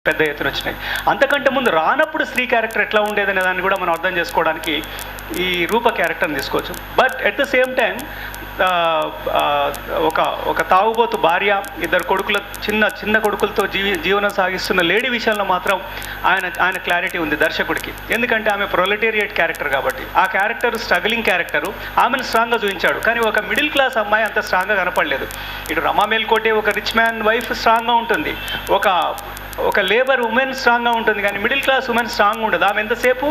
పెద్ద ఎత్తున వచ్చినాయి. అంతకంటే ముందు రానప్పుడు స్త్రీ క్యారెక్టర్ ఎట్లా ఉండేదనే దాన్ని కూడా మనం అర్థం చేసుకోవడానికి ఈ రూప క్యారెక్టర్ని తీసుకోవచ్చు. But at the same time ఒక తాగుబోతు భార్య, ఇద్దరు కొడుకుల చిన్న కొడుకులతో జీవనం సాగిస్తున్న లేడీ విషయంలో మాత్రం ఆయన క్లారిటీ ఉంది దర్శకుడికి. ఎందుకంటే ఆమె ప్రొలెటేరియట్ క్యారెక్టర్ కాబట్టి ఆ క్యారెక్టర్ స్ట్రగ్లింగ్ క్యారెక్టరు, ఆమెను స్ట్రాంగ్గా చూపించాడు. కానీ ఒక మిడిల్ క్లాస్ అమ్మాయి అంత స్ట్రాంగ్గా కనపడలేదు. ఇటు రమా మేల్కోటే ఒక రిచ్ మ్యాన్ వైఫ్ స్ట్రాంగ్గా ఉంటుంది, ఒక లేబర్ ఉమెన్ స్ట్రాంగ్గా ఉంటుంది, కానీ మిడిల్ క్లాస్ ఉమెన్ స్ట్రాంగ్ ఉండదు. ఆమె ఎంతసేపు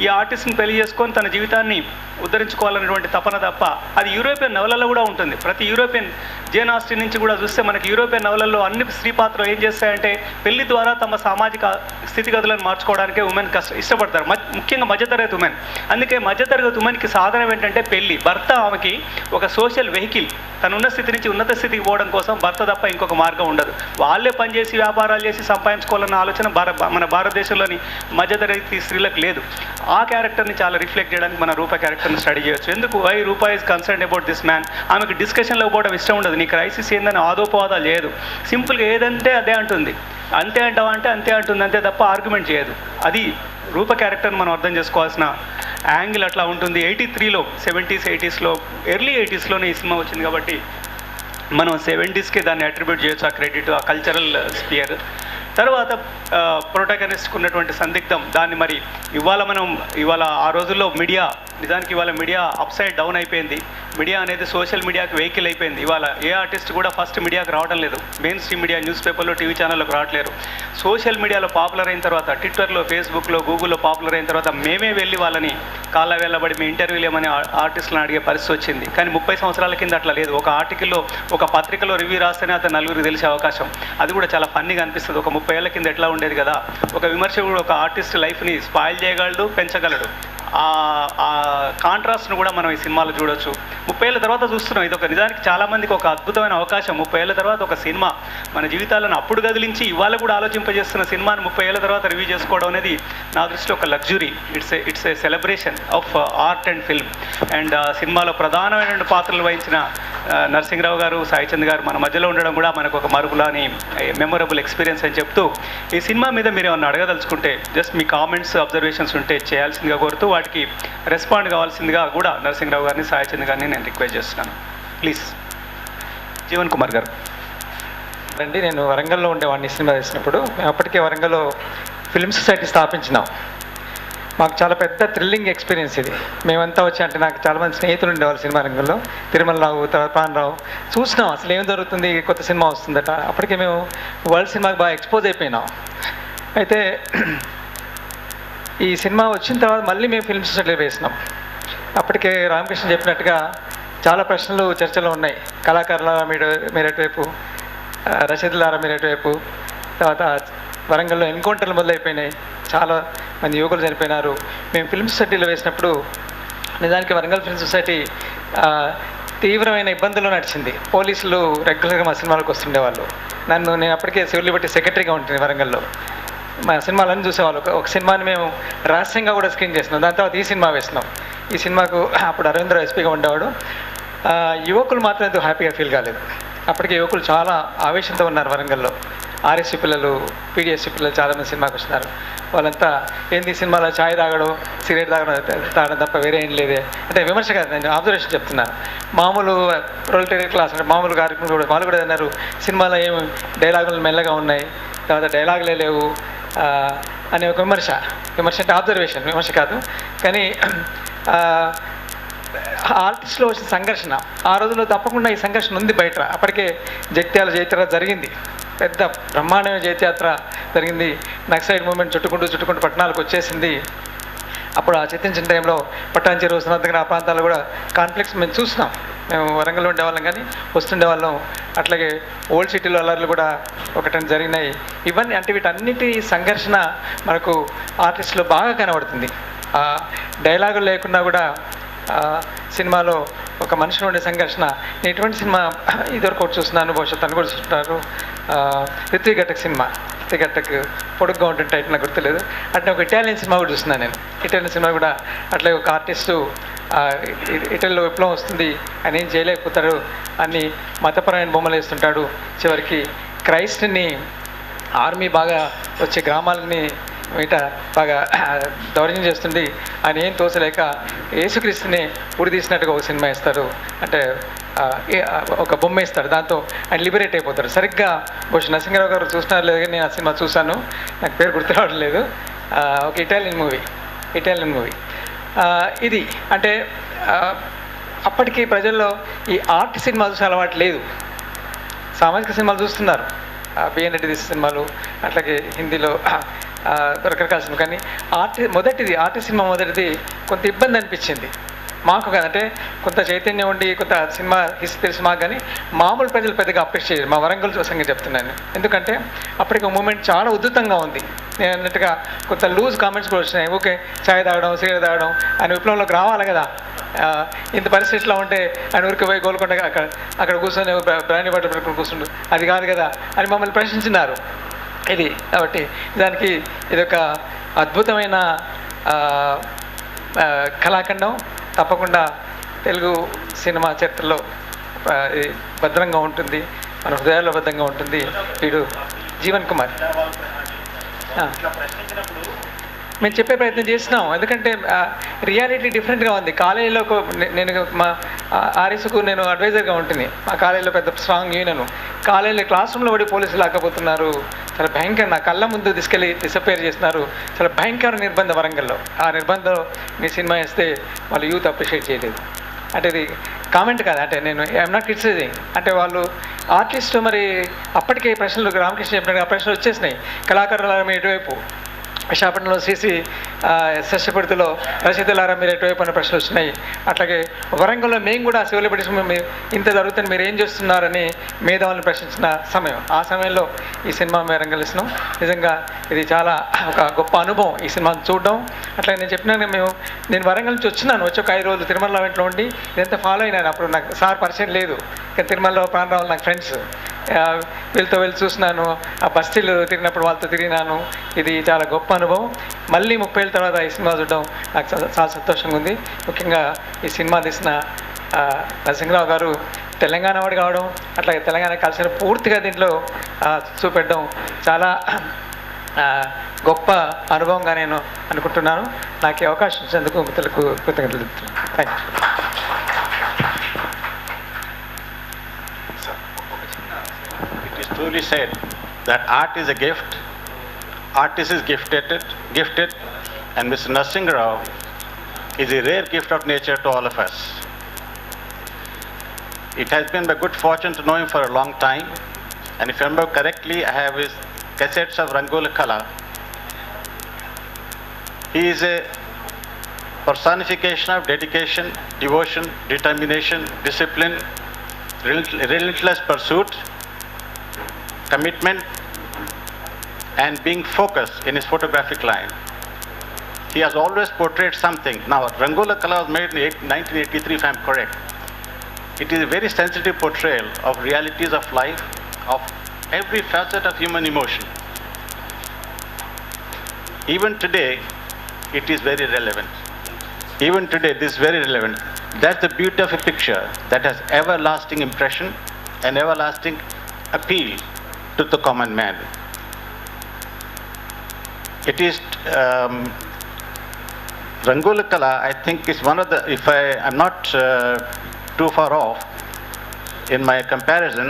ఈ ఆర్టిస్ట్ని పెళ్లి చేసుకొని తన జీవితాన్ని ఉద్ధరించుకోవాలనేటువంటి తపన తప్ప. అది యూరోపియన్ నవలలో కూడా ఉంటుంది. ప్రతి యూరోపియన్ జేన్ ఆస్టిన్ నుంచి కూడా చూస్తే మనకి యూరోపియన్ నవలల్లో అన్ని స్త్రీ పాత్రలు ఏం చేస్తాయంటే పెళ్లి ద్వారా తమ సామాజిక స్థితిగతులను మార్చుకోవడానికే ఉమెన్ ఇష్టపడతారు, ముఖ్యంగా మధ్యతరగతి ఉమెన్. అందుకే మధ్యతరగతి ఉమెన్కి సాధనం ఏంటంటే పెళ్లి. భర్త ఆమెకి ఒక సోషల్ వెహికల్, తనున్న స్థితి నుంచి ఉన్నత స్థితికి పోవడం కోసం భర్త తప్ప ఇంకొక మార్గం ఉండదు. వాళ్ళే పనిచేసి వ్యాపారాలు చేసి సంపాదించుకోవాలన్న ఆలోచన మన భారతదేశంలోని మధ్యతరగతి స్త్రీలకు లేదు. ఆ క్యారెక్టర్ని చాలా రిఫ్లెక్ట్ చేయడానికి మన రూప క్యారెక్టర్ని స్టడీ చేయొచ్చు. ఎందుకు why Rupa is concern about this man. ఆమెకు డిస్కషన్లో పోవడం ఇష్టం ఉండదు, నీ క్రైసిస్ ఏందని ఆదోపవాదాలు చేయదు. సింపుల్గా ఏదంటే అదే అంటుంది, అంతే అంటావా అంటే అంతే అంటుంది, అంతే తప్ప ఆర్గ్యుమెంట్ చేయదు. అది రూప క్యారెక్టర్ని మనం అర్థం చేసుకోవాల్సిన యాంగిల్ అట్లా ఉంటుంది. 83లో 70s 80sలో ఎర్లీ 80sలోనే ఈ సినిమా వచ్చింది కాబట్టి మనం 70sకే దాన్ని అట్రిబ్యూట్ చేయొచ్చు, ఆ క్రెడిట్, ఆ కల్చరల్ స్పియర్. తర్వాత ప్రొటాగనిస్ట్కి ఉన్నటువంటి సందిగ్ధం, దాన్ని మరి ఇవాళ ఆ రోజుల్లో మీడియా, నిజానికి ఇవాళ మీడియా అప్సైడ్ డౌన్ అయిపోయింది. మీడియా అనేది సోషల్ మీడియాకి వెహికల్ అయిపోయింది. ఇవాళ ఏ ఆర్టిస్ట్ కూడా ఫస్ట్ మీడియాకి రావడం లేదు. మెయిన్ స్ట్రీమ్ మీడియా, న్యూస్ పేపర్లో, టీవీ ఛానల్లోకి రావట్లేరు. సోషల్ మీడియాలో పాపులర్ అయిన తర్వాత, ట్విట్టర్లో, ఫేస్బుక్లో, గూగుల్లో పాపులర్ అయిన తర్వాత మేమే వెళ్ళి వాళ్ళని కాళ్ళ వెళ్ళబడి మీ ఇంటర్వ్యూలు ఏమని ఆర్టిస్టులను అడిగే పరిస్థితి వచ్చింది. కానీ 30 సంవత్సరాల కింద అట్లా లేదు. ఒక ఆర్టికల్లో, ఒక పత్రికలో రివ్యూ రాస్తేనే అతను నలుగురికి తెలిసే అవకాశం. అది కూడా చాలా ఫన్నీగా అనిపిస్తుంది. ఒక 30 ఏళ్ల కింద ఎట్లా ఉండేది కదా. ఒక విమర్శకుడు ఒక ఆర్టిస్ట్ లైఫ్ని స్పాయిల్ చేయగలడు, పెంచగలడు. ఆ కాంట్రాస్ట్ను కూడా మనం ఈ సినిమాలో చూడొచ్చు. 30 ఏళ్ళ తర్వాత చూస్తున్నాం. ఇది ఒక నిజానికి చాలామందికి ఒక అద్భుతమైన అవకాశం. 30 ఏళ్ళ తర్వాత ఒక సినిమా మన జీవితాలను అప్పుడు కదిలించి ఇవాళ కూడా ఆలోచింపజేస్తున్న సినిమాను 30 ఏళ్ళ తర్వాత రివ్యూ చేసుకోవడం అనేది నా దృష్టిలో ఒక luxury. It's a celebration of art and film. And సినిమాలో ప్రధానమైన పాత్రలు వహించిన నరసింహరావు గారు, సాయి చంద్ గారు మన మధ్యలో ఉండడం కూడా మనకు ఒక మరుపులాని మెమొరబుల్ ఎక్స్పీరియన్స్ అని చెప్తూ, ఈ సినిమా మీద మీరు ఏమన్నా అడగదలుచుకుంటే జస్ట్ మీ కామెంట్స్, అబ్జర్వేషన్స్ ఉంటే చేయాల్సిందిగా కోరుతూ వాటికి రెస్పాండ్ కావాల్సిందిగా కూడా నరసింహరావు గారిని, సాయి చంద్ గారిని నేను రిక్వెస్ట్ చేస్తున్నాను. ప్లీజ్. జీవన్ కుమార్ గారు. అండి, నేను వరంగల్లో ఉండేవాడిని సినిమా వేసినప్పుడు. మేము అప్పటికే వరంగల్లో ఫిల్మ్ సొసైటీ స్థాపించినాం. మాకు చాలా పెద్ద థ్రిల్లింగ్ ఎక్స్పీరియన్స్ ఇది. మేమంతా వచ్చి, అంటే నాకు చాలామంది స్నేహితులు ఉండేవాళ్ళు సినిమా రంగంలో, తిరుమలరావు, తర్వాత ప్రాణరావు. చూసినాం అసలు ఏం జరుగుతుంది, కొత్త సినిమా వస్తుందట. అప్పటికే మేము వరల్డ్ సినిమాకి బాగా ఎక్స్పోజ్ అయిపోయినాం. అయితే ఈ సినిమా వచ్చిన తర్వాత మళ్ళీ మేము ఫిల్మ్ సొసైటీలో వేసినాం. అప్పటికే రామకృష్ణ చెప్పినట్టుగా చాలా ప్రశ్నలు చర్చలో ఉన్నాయి. కళాకారులారా మీరు ఎటువైపు, రచయితలారా మీరు ఎటువైపు. తర్వాత వరంగల్లో ఎన్కౌంటర్లు మొదలైపోయినాయి, చాలా మంది యువకులు చనిపోయినారు. మేము ఫిల్మ్ సొసైటీలో వేసినప్పుడు నిజానికి వరంగల్ ఫిల్మ్ సొసైటీ తీవ్రమైన ఇబ్బందుల్లో నడిచింది. పోలీసులు రెగ్యులర్గా మా సినిమాలకు వస్తుండేవాళ్ళు. నేను అప్పటికే సివిల్ లిబర్టీ సెక్రటరీగా ఉంటుంది వరంగల్లో. మా సినిమాలన్నీ చూసేవాళ్ళు. ఒక సినిమాని మేము రహస్యంగా కూడా స్క్రీన్ చేసినాం. దాని తర్వాత ఈ సినిమా వేసినాం. ఈ సినిమాకు అప్పుడు అరవిందరావు ఎస్పీగా ఉండేవాడు. యువకులు మాత్రం ఎంతో హ్యాపీగా ఫీల్ కాలేదు. అప్పటికే యువకులు చాలా ఆవేశంతో ఉన్నారు వరంగల్లో. ఆర్ఎస్సీ పిల్లలు, పీడిఎస్సీ పిల్లలు చాలామంది సినిమాకి వచ్చినారు. వాళ్ళంతా ఏంది సినిమాలో ఛాయ్ తాగడం, సిగరెట్ తాగడం తప్ప వేరే ఏం లేదే అంటే విమర్శ కాదు, నేను అబ్జర్వేషన్ చెప్తున్నాను. మామూలు ప్రొలెటేరియట్ క్లాస్ అంటే మామూలు కార్యక్రమం కూడా వాళ్ళు కూడా అన్నారు సినిమాలో ఏమి డైలాగులు మెల్లగా ఉన్నాయి, తర్వాత డైలాగులే లేవు అనే ఒక విమర్శ అంటే ఆబ్జర్వేషన్, విమర్శ కాదు. కానీ ఆర్టిస్ట్లో వచ్చిన సంఘర్షణ ఆ రోజుల్లో తప్పకుండా ఈ సంఘర్షణ ఉంది బయట. అప్పటికే జగిత్యాల జైత్యాత్ర జరిగింది, పెద్ద బ్రహ్మాండమైన జైత్యాత్ర జరిగింది. నక్సలైట్ మూవ్మెంట్ చుట్టుకుంటూ పట్టణాలకు వచ్చేసింది. అప్పుడు ఆ చిత్రించిన టైంలో పట్టాంచెరు, సునాథ్ ఆ ప్రాంతాల్లో కూడా కాన్ఫ్లిక్ట్స్ మేము చూసినాం. మేము వరంగల్లో ఉండేవాళ్ళం కానీ వస్తుండే వాళ్ళం. అట్లాగే ఓల్డ్ సిటీలో అల్లర్లు కూడా ఒకటి జరిగినాయి. ఇవన్నీ అంటే వీటన్నిటి సంఘర్షణ మనకు ఆర్టిస్ట్లో బాగా కనబడుతుంది. డైలాగులు లేకున్నా కూడా సినిమాలో ఒక మనిషిలో ఉండే సంఘర్షణ. నేను ఇటువంటి సినిమా ఇదివరకు ఒకటి చూస్తున్నాను, భవిష్యత్తు కూడా చూస్తున్నారు. ఋత్విక్ సినిమా, ఋత్విక్ పొడుగ్గా ఉంటుంది, టైటిల్ నాకు గుర్తులేదు. అట్లా ఒక ఇటాలియన్ సినిమా కూడా చూస్తున్నాను నేను. ఇటాలియన్ సినిమా కూడా అట్లాగే ఒక ఆర్టిస్టు ఇటలీలో విప్లవం వస్తుంది, ఆయన ఏం చేయలేకపోతాడు, అన్ని మతపరమైన బొమ్మలు వేస్తుంటాడు. చివరికి క్రైస్ట్ని ఆర్మీ బాగా వచ్చే గ్రామాలని మీట బాగా దౌర్జన్యం చేస్తుంది. ఆయన ఏం తోచలేక యేసుక్రీస్తుని ఉరి తీసినట్టుగా ఒక సినిమా ఇస్తారు, అంటే ఒక బొమ్మ ఇస్తాడు, దాంతో ఆయన లిబరేట్ అయిపోతారు. సరిగ్గా బహుశా నరసింహరావు గారు చూసినారు లేదు, నేను ఆ సినిమా చూశాను, నాకు పేరు గుర్తు రావడం లేదు. ఒక ఇటాలియన్ మూవీ ఇది. అంటే అప్పటికి ప్రజల్లో ఈ ఆర్ట్ సినిమాలు చూసే అలవాటు లేదు, సామాజిక సినిమాలు చూస్తున్నారు, బిఎన్ తీసే సినిమాలు, అట్లాగే హిందీలో రకరకాల సినిమా. కానీ ఆర్ట్ సినిమా మొదటిది కొంత ఇబ్బంది అనిపించింది మాకు. అంటే కొంత చైతన్యం ఉండి కొంత సినిమా హిస్టరీ తెలుసు మాకు, కానీ మామూలు ప్రజలు పెద్దగా అప్రిషియేట్ చేయరు. మా వరంగల్ సంగతి చెప్తున్నాను, ఎందుకంటే అప్పటికి మూమెంట్ చాలా ఉధృతంగా ఉంది. నేను అన్నట్టుగా కొంత లూజ్ కామెంట్స్ కూడా వచ్చినాయి. ఓకే, ఛాయ్ తాగడం, సిగరెట్ తాగడం, ఆయన విప్లవంలోకి రావాలి కదా, ఇంత పరిస్థితిలో ఉంటే ఆయన ఊరికి పోయి గోల్కొండ అక్కడ కూర్చొని బ్రాండీ బట్టలు పెట్టుకుని కూర్చుండు, అది కాదు కదా అని మమ్మల్ని ప్రశ్నించినారు. ఇది కాబట్టి దానికి ఇదొక అద్భుతమైన కళాఖండం. తప్పకుండా తెలుగు సినిమా చరిత్రలో భద్రంగా ఉంటుంది, మన హృదయాల్లో భద్రంగా ఉంటుంది. వీడు జీవన్ కుమార్. మేము చెప్పే ప్రయత్నం చేసినాం, ఎందుకంటే రియాలిటీ డిఫరెంట్గా ఉంది. కాలేజీలో నేను మా ఆర్ఎస్కు నేను అడ్వైజర్గా ఉంటుంది. మా కాలేజీలో పెద్ద స్ట్రాంగ్ యూనియన్. కాలేజీలో క్లాస్ రూమ్లో పడి పోలీసులు లాక్కపోతున్నారు, చాలా భయంకర, నా కళ్ళ ముందు తీసుకెళ్ళి డిసపేర్ చేస్తున్నారు. చాలా భయంకర నిర్బంధం వరంగల్లో. ఆ నిర్బంధం మీ సినిమా వేస్తే వాళ్ళు యూత్ అప్రిషియేట్ చేయలేదు. అంటే ఇది కామెంట్ కాదు, అంటే నేను ఐఎమ్ నాట్ క్రిటిసైజింగ్. అంటే వాళ్ళు ఆర్టిస్టు మరి అప్పటికే ప్రశ్నలు రామకృష్ణ చెప్పినట్టుగా ప్రశ్నలు వచ్చేసినాయి. కళాకారుల మీ ఎటువైపు, విశాఖపట్నంలో సిసి శశపడితిలో రచయితలారా మీరు ఎటువైపు అనే ప్రశ్నలు వచ్చినాయి. అట్లాగే వరంగల్లో మేము కూడా సివిల్ పిటిషన్ ఇంత జరుగుతుంది మీరు ఏం చేస్తున్నారని మేధావులను ప్రశ్నించిన సమయం. ఆ సమయంలో ఈ సినిమా మేము రంగలిస్తున్నాం. నిజంగా ఇది చాలా ఒక గొప్ప అనుభవం ఈ సినిమాను చూడడం. అట్లా నేను చెప్పినాను, నేను వరంగల్ నుంచి వచ్చినాను, వచ్చి ఒక 5 రోజులు తిరుమల వెంటలో ఉండి ఇదంతా ఫాలో అయినాను. అప్పుడు నాకు సార్ పరిచయం లేదు, కానీ తిరుమలలో ప్రాణరావులు నాకు ఫ్రెండ్స్, వీళ్ళతో వెళ్ళి చూసినాను, ఆ బస్తీలు తిరిగినప్పుడు వాళ్ళతో తిరిగినాను. ఇది చాలా గొప్ప అనుభవం. మళ్ళీ 30 ఏళ్ళ తర్వాత ఈ సినిమా చూడడం నాకు చాలా సంతోషంగా ఉంది. ముఖ్యంగా ఈ సినిమా తీసిన నరసింహరావు గారు తెలంగాణ వాడు కావడం, అట్లాగే తెలంగాణ కలిసిన పూర్తిగా దీంట్లో చూపెట్టడం చాలా గొప్ప అనుభవంగా నేను అనుకుంటున్నాను. నాకు ఈ అవకాశం ఇచ్చినందుకు మిత్రులకు కృతజ్ఞతలు చెప్తున్నాను. Thank you. Truly said that art is a gift, artist is gifted, and Mr. Narsing Rao is a rare gift of nature to all of us. It has been my good fortune to know him for a long time, and if I remember correctly, I have his cassettes of Rangula Kala. He is a personification of dedication, devotion, determination, discipline, relentless pursuit, commitment, and being focused in his photographic line. He has always portrayed something. Now, Rangula Kala was made in 1983, if I am correct. It is a very sensitive portrayal of realities of life, of every facet of human emotion. Even today, it is very relevant. Even today, this is very relevant. That's the beauty of a picture that has everlasting impression and everlasting appeal to the common man. It is Rangula Kala, I think, is one of the, if I'm not too far off in my comparison,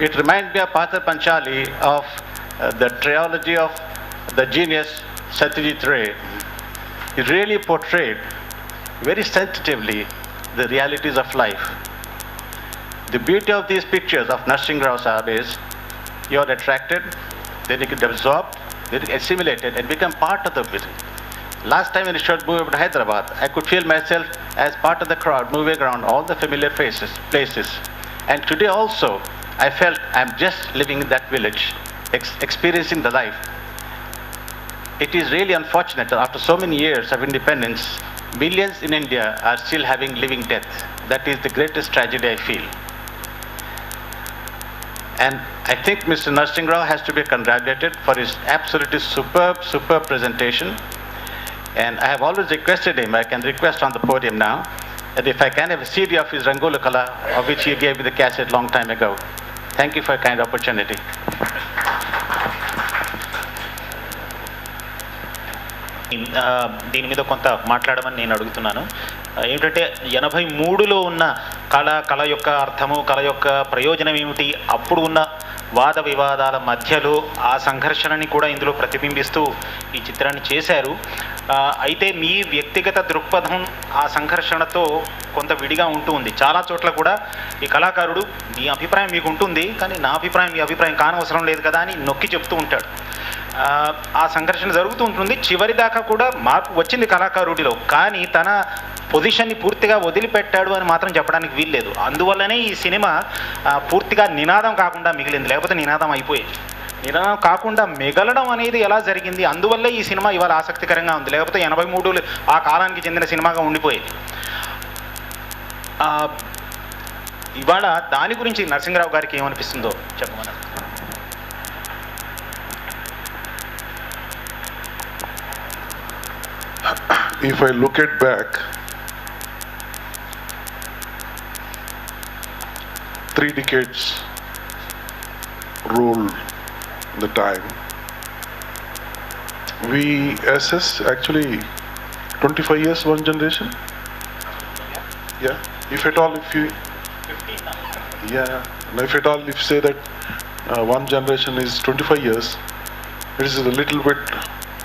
it reminds me of Patha Panchali of the trilogy of the genius Satyajit Ray. He really portrayed very sensitively the realities of life. The beauty of these pictures of Narsing Rao Sahab is you are attracted, then you get absorbed, then you get assimilated and become part of the vision. Last time when I showed movie about Hyderabad, I could feel myself as part of the crowd moving around all the familiar places. And today also, I felt I'm just living in that village, experiencing the life. It is really unfortunate that after so many years of independence, millions in India are still having living death. That is the greatest tragedy I feel. And I think Mr. Narsing Rao has to be congratulated for his absolutely superb presentation. And I have always requested him, I can request on the podium now, that if I can have a CD of his Rangula Kala, of which he gave me the cassette long time ago. Thank you for a kind opportunity. దీని మీద కొంత మాట్లాడమని నేను అడుగుతున్నాను. ఏమిటంటే 83లో ఉన్న కళ యొక్క అర్థము, కళ యొక్క ప్రయోజనం ఏమిటి, అప్పుడు ఉన్న వాద వివాదాల మధ్యలో ఆ సంఘర్షణని కూడా ఇందులో ప్రతిబింబిస్తూ ఈ చిత్రాన్ని చేశారు. అయితే మీ వ్యక్తిగత దృక్పథం ఆ సంఘర్షణతో కొంత విడిగా ఉంటూ ఉంది. చాలా చోట్ల కూడా ఈ కళాకారుడు మీ అభిప్రాయం మీకు ఉంటుంది, కానీ నా అభిప్రాయం మీ అభిప్రాయం కానవసరం లేదు కదా అని నొక్కి చెప్తూ ఉంటాడు. ఆ సంఘర్షణ జరుగుతూ ఉంటుంది. చివరి దాకా కూడా మార్పు వచ్చింది కళాకారుడిలో, కానీ తన పొజిషన్ని పూర్తిగా వదిలిపెట్టాడు అని మాత్రం చెప్పడానికి వీల్లేదు. అందువల్లనే ఈ సినిమా పూర్తిగా నినాదం కాకుండా మిగిలింది, లేకపోతే నినాదం అయిపోయేది. నినాదం కాకుండా మిగలడం అనేది ఎలా జరిగింది, అందువల్లే ఈ సినిమా ఇవాళ ఆసక్తికరంగా ఉంది. లేకపోతే 83 ఆ కాలానికి చెందిన సినిమాగా ఉండిపోయేది. ఇవాళ దాని గురించి నరసింహరావు గారికి ఏమనిపిస్తుందో చెప్పమన్నారు. If I look at back, 3 decades rolled the time. We assess actually 25 years, one generation. Yeah, if at all, if you. 15 now. Yeah, if at all, if say that one generation is 25 years, it is a little bit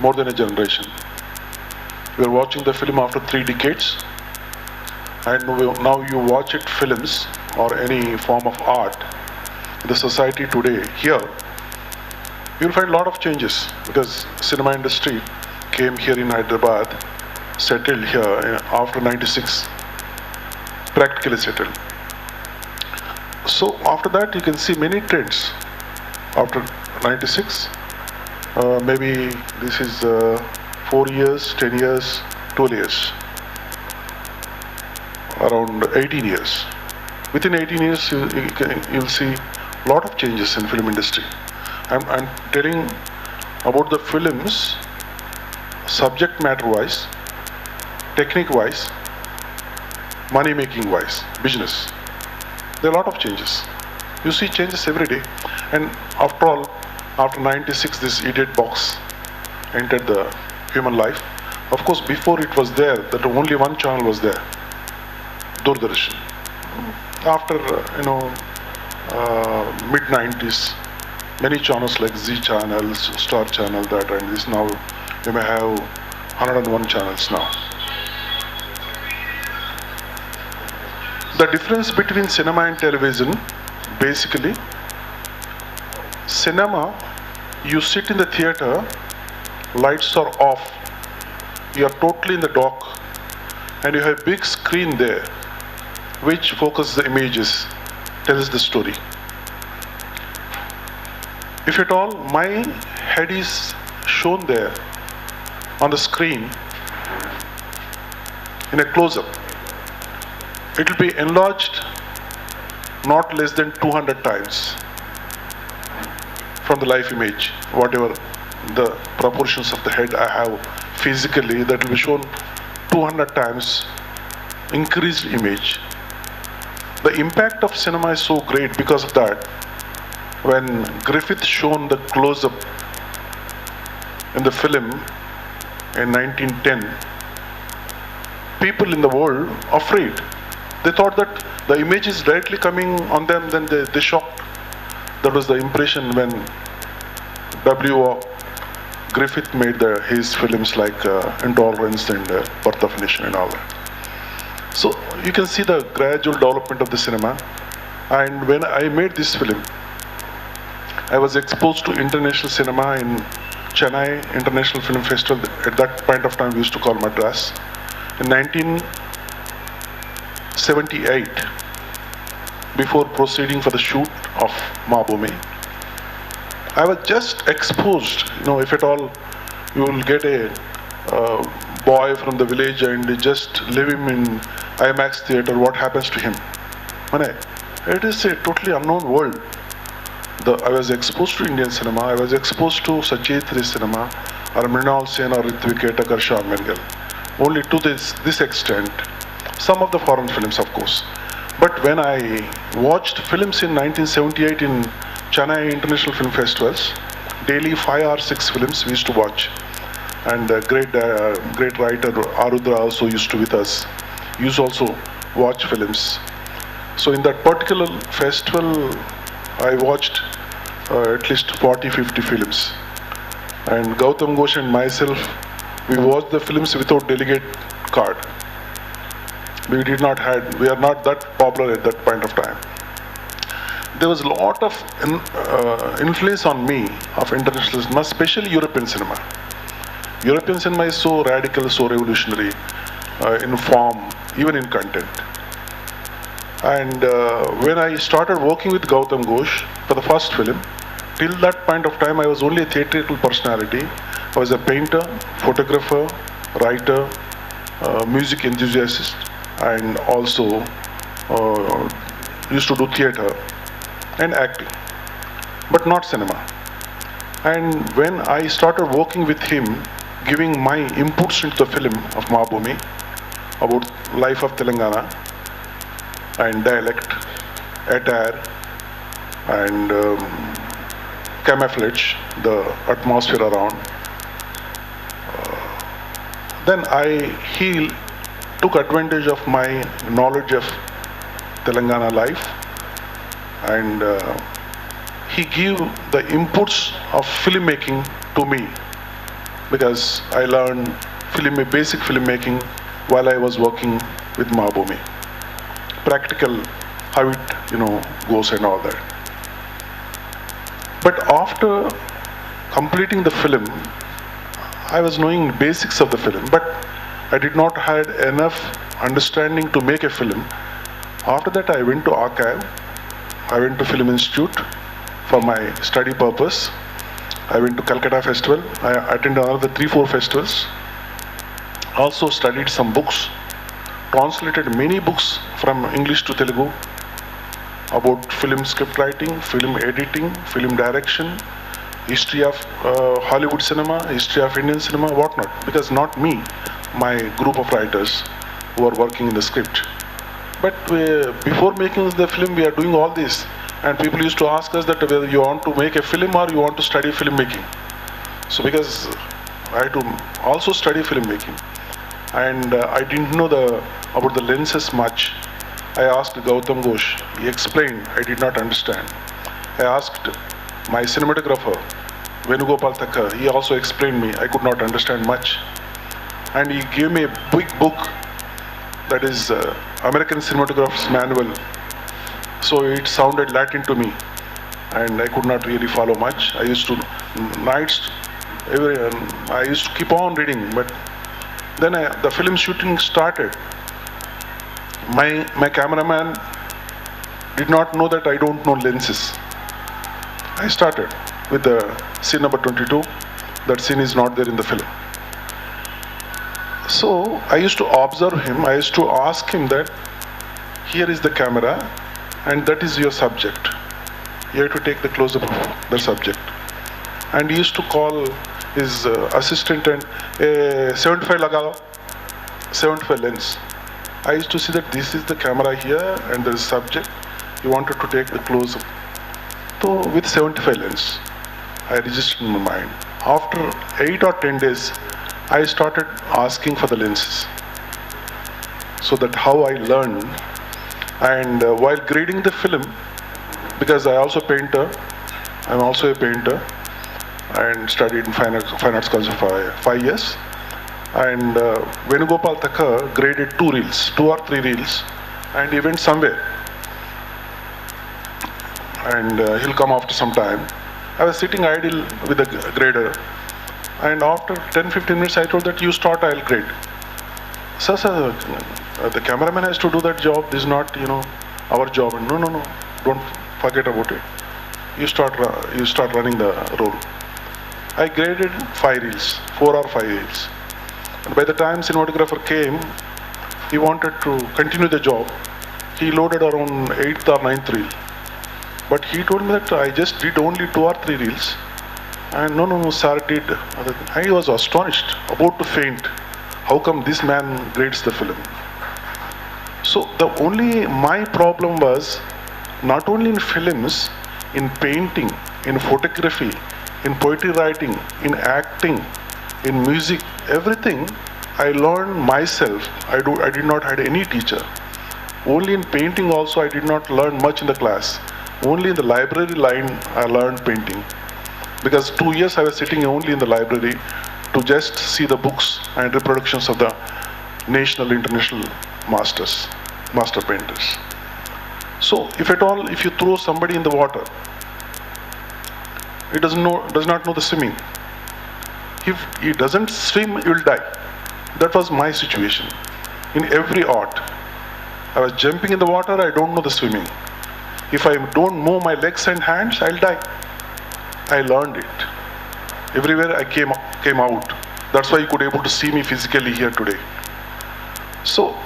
more than a generation. We are watching the film after 3 decades, and now you watch it films or any form of art, the society today here, you'll find a lot of changes because cinema industry came here in Hyderabad, settled here after 96, practically settled. So after that you can see many trends. After 96, maybe this is 4 years, 10 years, 12 years, around 18 years. Within 18 years, you'll see a lot of changes in film industry. I'm telling about the films, subject matter wise, technique wise, money making wise, business. There are a lot of changes. You see changes every day. And after all, after 96, this idiot box entered the human life. Of course, before it was there, that only one channel was there, Doordarshan. After mid 90s, many channels like Z channels, Star channel, that, and this. Now you may have 101 channels now. The difference between cinema and television, basically, cinema, you sit in the theater, lights are off, you are totally in the dark, and you have a big screen there which focuses the images, tells the story. If at all my head is shown there on the screen in a close-up, it will be enlarged not less than 200 times from the live image, whatever the proportions of the head I have physically, that will be shown 200 times increased image. The impact of cinema is so great because of that. When Griffith shown the close-up in the film in 1910, people in the world afraid. They thought that the image is directly coming on them, then they shocked. That was the impression when W.O. Griffith made his films like Intolerance and Birth of a Nation and all that. So you can see the gradual development of the cinema. And when I made this film, I was exposed to international cinema in Chennai International Film Festival. At that point of time we used to call Madras. In 1978, before proceeding for the shoot of Ma Bhumi, I was just exposed, if at all you will get a boy from the village and just leave him in IMAX theater, what happens to him? It is a totally unknown world. I was exposed to Indian cinema, I was exposed to Sachitri cinema, or Mrinal Sen or Ritvik Karsha Mengal. Only to this extent. Some of the foreign films, of course. But when I watched films in 1978 in Chennai International Film Festivals, daily 5 or 6 films we used to watch. and the great writer Arudra also used to with us. He used to also watch films. So in that particular festival, I watched at least 40-50 films. And Gautam Ghosh and myself, we watched the films without delegate card. We are not that popular at that point of time. There was a lot of influence on me of international cinema, especially European cinema. European cinema is so radical, so revolutionary in form, even in content. And when I started working with Gautam Ghosh for the first film, till that point of time I was only a theatrical personality. I was a painter, photographer, writer, music enthusiast, and also used to do theater and acting, but not cinema. And when I started working with him, giving my inputs into the film of Mabhumi about life of Telangana and dialect, attire, and camouflage, the atmosphere around, then he took advantage of my knowledge of Telangana life, and he gave the inputs of filmmaking to me, because I learned basic filmmaking while I was working with Mabhumi. Practical, how it goes and all that. But after completing the film, I was knowing basics of the film, but I did not have enough understanding to make a film. After that, I went to archive. I went to Film Institute for my study purpose. I went to Calcutta Festival. I attended another 3-4 festivals. Also studied some books, translated many books from English to Telugu about film script writing, film editing, film direction, history of Hollywood cinema, history of Indian cinema, whatnot. Because not me, my group of writers who are working in the script. But before making the film, we are doing all this. And people used to ask us that whether you want to make a film or you want to study filmmaking. So because I had to also study filmmaking, and I didn't know about the lenses much. I asked Gautam Ghosh. He explained. I did not understand. I asked my cinematographer, Venugopal Thakkar. He also explained me. I could not understand much. And he gave me a big book that is American Cinematographers Manual. So it sounded Latin to me, and I could not really follow much. I used to I used to keep on reading, but then the film shooting started. My cameraman did not know that I don't know lenses. I started with the scene number 22. That scene is not there in the film. So I used to observe him. I used to ask him that here is the camera and that is your subject. You have to take the close-up of the subject. And he used to call his assistant and 75 lagao, 75 lens. I used to see that this is the camera here and there is subject. He wanted to take the close-up. So with 75 lens, I registered in my mind. After 8 or 10 days, I started asking for the lenses. So that how I learned. And while grading the film, because I also painter, I'm also a painter, and studied in fine arts college for 5 years. And Venugopal Thakkar graded 2 or 3 reels, and he went somewhere. And he'll come after some time. I was sitting idle with the grader, and after 10-15 minutes I told that you start, I'll grade. Sir, the cameraman has to do that job. This is not, our job. And no, don't forget about it. You start running the role. I graded 5 reels, 4 or 5 reels. And by the time cinematographer came, he wanted to continue the job. He loaded around 8th or 9th reel. But he told me that I just did only 2 or 3 reels. And no, sir did. I was astonished, about to faint. How come this man grades the film? So my problem was not only in films, in painting, in photography, in poetry writing, in acting, in music, everything I learned myself. I did not had any teacher. Only in painting also I did not learn much in the class. Only in the library line I learned painting. Because 2 years I was sitting only in the library to just see the books and reproductions of the national, international master painters. So if at all, if you throw somebody in the water, he does not know the swimming. If he doesn't swim, he will die. That was my situation. In every art, I was jumping in the water, I don't know the swimming. If I don't move my legs and hands, I'll die. I learned it. Everywhere I came out. That's why you could able to see me physically here today. So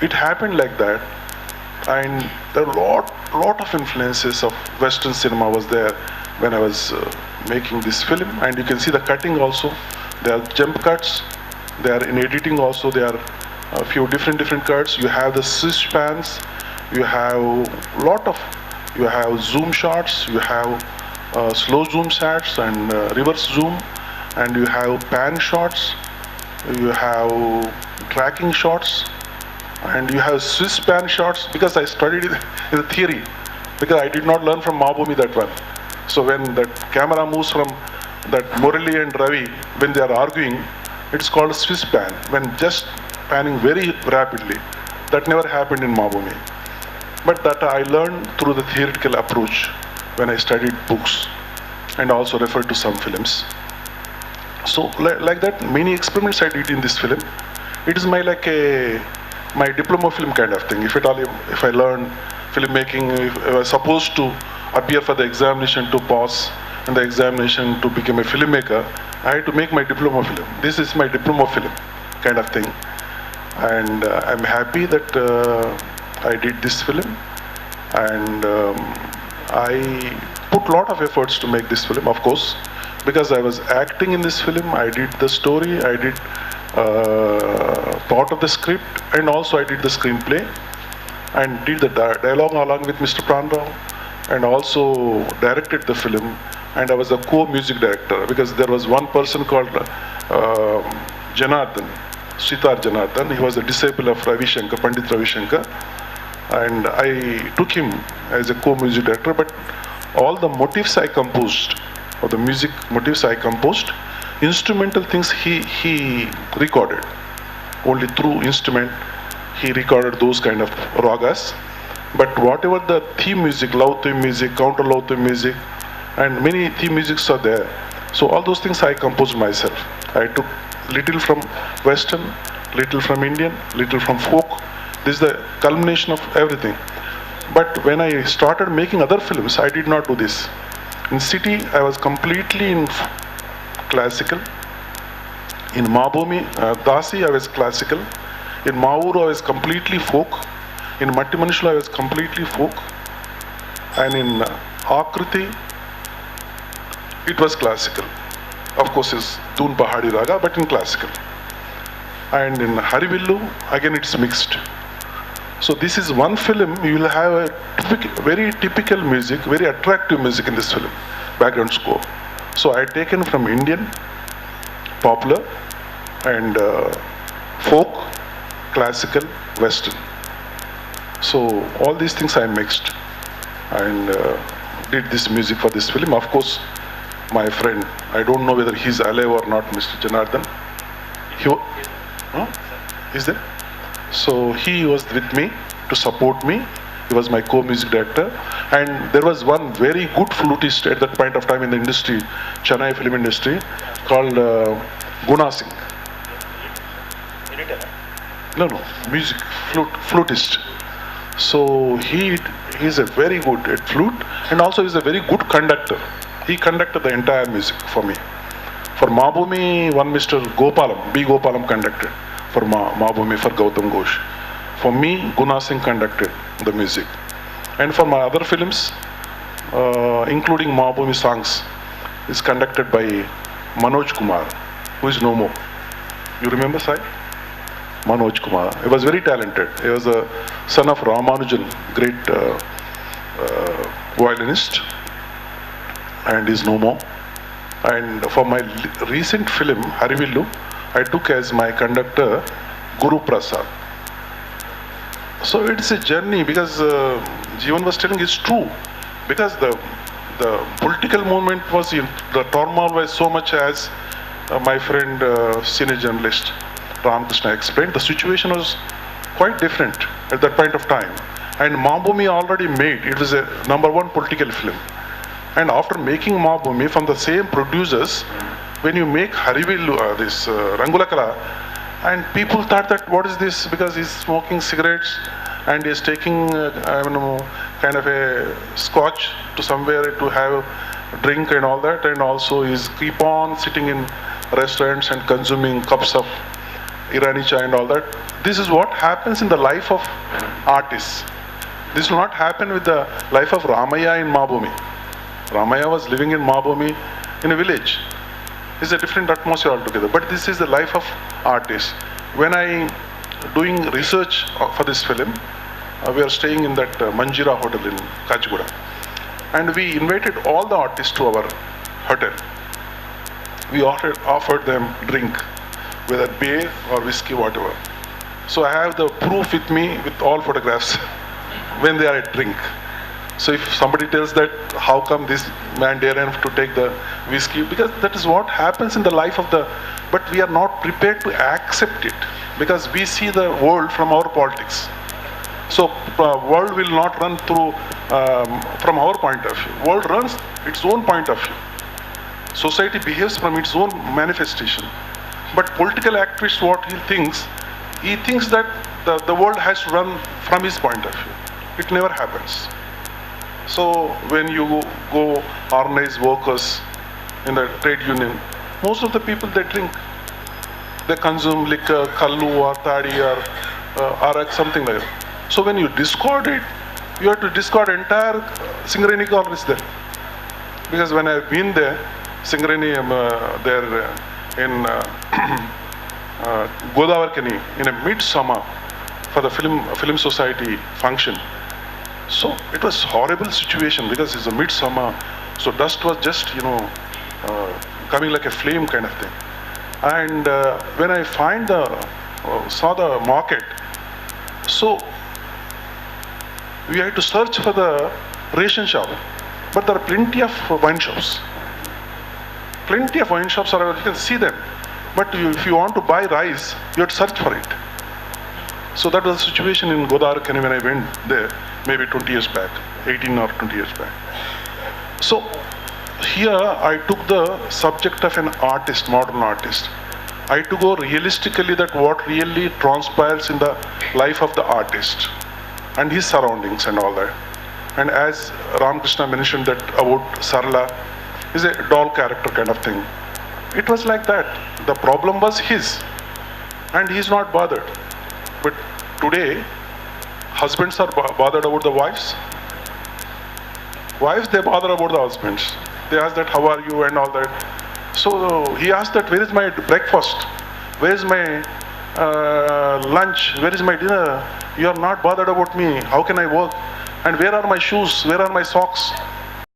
it happened like that, and there are lot of influences of Western cinema was there when I was making this film. And you can see the cutting also. There are jump cuts. They are in editing also. There are a few different cuts. You have the swish pans. You have you have zoom shots. You have slow zoom shots and reverse zoom, and you have pan shots. You have tracking shots, and you have Swiss pan shots. Because I studied in the theory, because I did not learn from Mahbumi that one. So when that camera moves from that Murali and Ravi, when they are arguing, it's called Swiss pan, when just panning very rapidly. That never happened in Mahbumi. But that I learned through the theoretical approach when I studied books and also referred to some films. So like that, many experiments I did in this film. It is my diploma film kind of thing. If I learn filmmaking, if I was supposed to appear for the examination to pass and the examination to become a filmmaker, I had to make my diploma film. This is my diploma film kind of thing. And I'm happy that I did this film, and I put a lot of efforts to make this film, of course, because I was acting in this film. I did the story, I did part of the script, and also I did the screenplay and did the dialogue along with Mr. Pranrao, and also directed the film. And I was a co-music director, because there was one person called Janardhan, Sitar Janardhan. He was a disciple of Ravi Shankar, Pandit Ravi Shankar, and I took him as a co-music director. But all the motifs I composed, or the music motifs I composed, instrumental things he recorded. Only through instrument he recorded those kind of ragas. But whatever the theme music, love theme music, counter love theme music, and many theme musics are there. So all those things I composed myself. I took little from Western, little from Indian, little from folk. This is the culmination of everything. But when I started making other films, I did not do this. In City, I was completely in classical. In Mahbumi, Dasi, I was classical. In Mauru, I was completely folk. In Matti Manishula, I was completely folk. And in Akriti, it was classical. Of course, it's Doon Pahadi Raga, but in classical. And in Harivillu, again, it's mixed. So this is one film, you will have a very typical music, very attractive music in this film, background score. So I had taken from Indian, popular, and folk, classical, Western. So all these things I mixed and did this music for this film. Of course, my friend, I don't know whether he's alive or not, Mr. Janardhan. Is there? So he was with me to support me. He was my co-music director. And there was one very good flutist at that point of time in the industry, Chennai film industry, called B.Narsing. No, music, flutist. So he's a very good at flute, and also he's a very good conductor. He conducted the entire music for me. For Mahbumi, one Mr. Gopalam, B. Gopalam conducted for Mahbumi, for Gautam Ghosh. For me, B.Narsing conducted the music. And for my other films, including Mahbumi songs, is conducted by Manoj Kumar, who is no more. You remember, Sai? Manoj Kumar. He was very talented. He was a son of Ramanujan, great violinist, and is no more. And for my recent film, Harivillu, I took as my conductor Guru Prasad. So it's a journey because Jeevan was telling is true. Because the political movement was in, the turmoil was so much as my friend senior journalist Ramakrishna explained, the situation was quite different at that point of time. And Mabhumi already made, it was a #1 political film. And after making Mabhumi from the same producers, when you make Harivillu, Rangula Kala, and people thought that what is this, because he's smoking cigarettes and he's taking I don't know, kind of a scotch to somewhere to have a drink and all that, and also he's keep on sitting in restaurants and consuming cups of Irani chai and all that. This is what happens in the life of artists. This will not happen with the life of Ramaya in Mabhumi. Ramaya was living in Mabhumi in a village. It's a different atmosphere altogether. But this is the life of artists. When I doing research for this film, we are staying in that Manjira hotel in Kachigura. And we invited all the artists to our hotel. We offered them drink, whether beer or whiskey, whatever. So I have the proof with me with all photographs when they are at drink. So if somebody tells that, how come this man dare enough to take the whiskey? Because that is what happens in the life of the, but we are not prepared to accept it because we see the world from our politics. So world will not run through from our point of view. World runs its own point of view. Society behaves from its own manifestation. But political activist, what he thinks that the world has to run from his point of view. It never happens. So when you go organize workers in the trade union, most of the people they drink. They consume liquor, kallu or tadi or arak, something like that. So when you discard it, you have to discard entire Singareni colonies there. Because when I've been there, Singareni there in Godavarkani in a midsummer for the film society function. So it was horrible situation because it's a midsummer, so dust was just coming like a flame kind of thing. And when I saw the market, so we had to search for the ration shop, but there are plenty of wine shops. Plenty of wine shops are, you can see them, but if you want to buy rice, you have to search for it. So that was the situation in Godavarkani when I went there, maybe 20 years back, 18 or 20 years back. So here I took the subject of an artist, modern artist. I to go realistically that what really transpires in the life of the artist and his surroundings and all that. And as Ramakrishna mentioned that about Sarla is a doll character kind of thing. It was like that. The problem was his and he's not bothered. But today, husbands are bothered about the wives. Wives, they bother about the husbands. They ask that, how are you and all that. So he asked that, where is my breakfast? Where is my lunch? Where is my dinner? You are not bothered about me. How can I work? And where are my shoes? Where are my socks?